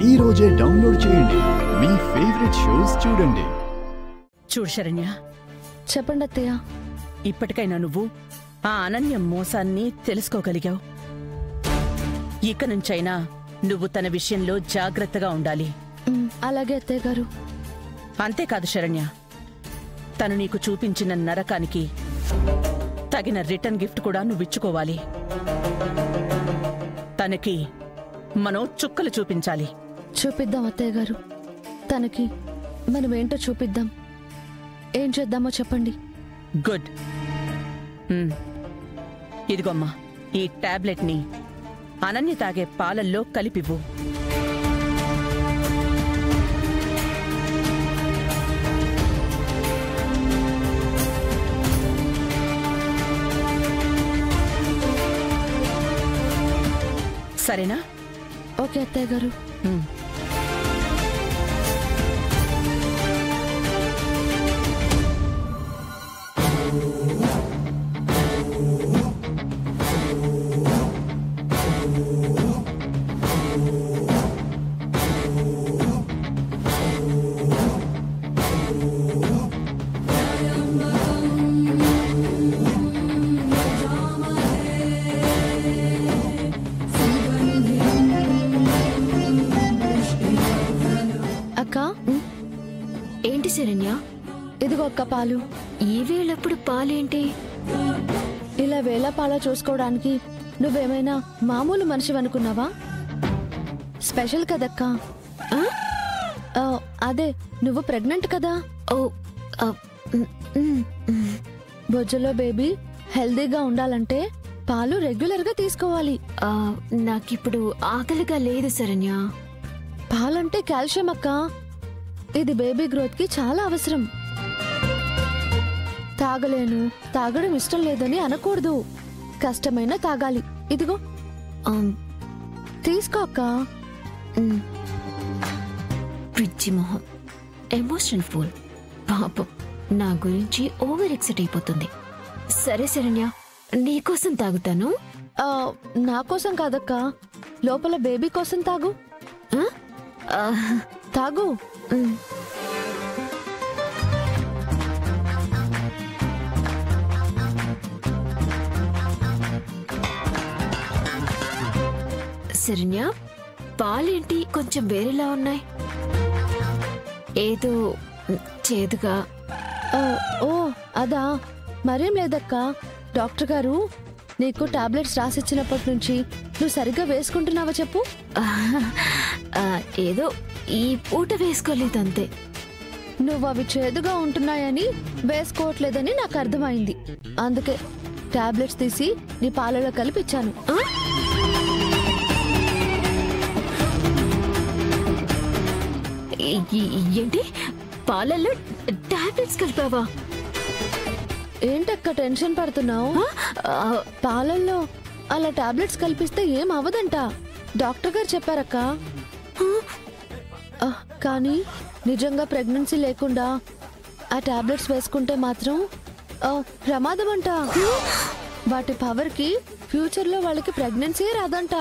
ఈ రోజే డౌన్లోడ్ చేయండి. మీ ఫేవరెట్ షోస్ చూడండి. చూడు శరణ్య, చెప్పండి అత్తయ్య. ఇప్పటికైనా నువ్వు ఆ అనన్య మోసాన్ని తెలుసుకోగలిగావు. ఇక నుంచైనా నువ్వు తన విషయంలో జాగ్రత్తగా ఉండాలి. అలాగే అత్తయ్య గారు. అంతేకాదు శరణ్య, తను నీకు చూపించిన నరకానికి తగిన రిటర్న్ గిఫ్ట్ కూడా నువ్విచ్చుకోవాలి. తనకి మనం చుక్కలు చూపించాలి. చూపిద్దాం అత్తయ్య గారు. తనకి మనమేంటో చూపిద్దాం. ఏం చేద్దామో చెప్పండి. గుడ్. ఇదిగోమ్మా, ఈ టాబ్లెట్ని అనన్య తాగే పాలల్లో కలిపివ్వు. సరేనా? ఓకే అత్తయ్య గారు. ఏంటి శరణ్య? ఇదిగో ఒక్క పాలు. ఈ వేళప్పుడు పాలేంటి? ఇలా వేళ పాల చూసుకోవడానికి నువ్వేమైనా మామూలు మనిషివనుకున్నావా? స్పెషల్ కదక్కా. అదే, నువ్వు ప్రెగ్నెంట్ కదా. ఓ, బొజ్జలో బేబీ హెల్దీగా ఉండాలంటే పాలు రెగ్యులర్ గా తీసుకోవాలి. నాకిప్పుడు ఆకలిగా లేదు శరణ్య. పాలంటే కాల్షియం అక్క. ఇది బేబీ గ్రోత్ కి చాలా అవసరం. తాగలేను, తాగడం ఇష్టం లేదని అనకూడదు. కష్టమైన తాగాలి. ఇదిగో తీసుకో అక్క. పిచ్చి మొహం, ఎమోషన్ ఫుల్. పాపం నా గురించి ఓవర్ ఎక్సైట్ అయిపోతుంది. సరే శరణ్య, నీకోసం తాగుతాను. నా కోసం కాదక్క, లోపల బేబీ కోసం తాగు. తాగు. శరణ్య, పాలేంటి కొంచెం వేరేలా ఉన్నాయి? ఏదో చేదుగా. ఓ అదా, మరేం లేదక్క. డాక్టర్ గారు నీకు టాబ్లెట్స్ రాసిచ్చినప్పటి నుంచి నువ్వు సరిగ్గా వేసుకుంటున్నావా చెప్పు? ఏదో ఈ పూట వేసుకోలేదంతే. నువ్వు అవి చేదుగా ఉంటున్నాయని వేసుకోవట్లేదని నాకు అర్థమైంది. అందుకే టాబ్లెట్స్ తీసి నీ పాలలో కలిపిచ్చాను. ఏంటి, పాలల్లో టాబ్లెట్స్ కలిపావా? ఏంటక్క టెన్షన్ పడుతున్నావు? పాలల్లో అలా టాబ్లెట్స్ కల్పిస్తే ఏం అవ్వదంట డాక్టర్ గారు చెప్పారక్క. కానీ నిజంగా ప్రెగ్నెన్సీ లేకుండా ఆ టాబ్లెట్స్ వేసుకుంటే మాత్రం ప్రమాదం అంట. వాటి పవర్ కి ఫ్యూచర్ లో వాళ్ళకి ప్రెగ్నెన్సీ రాదంట.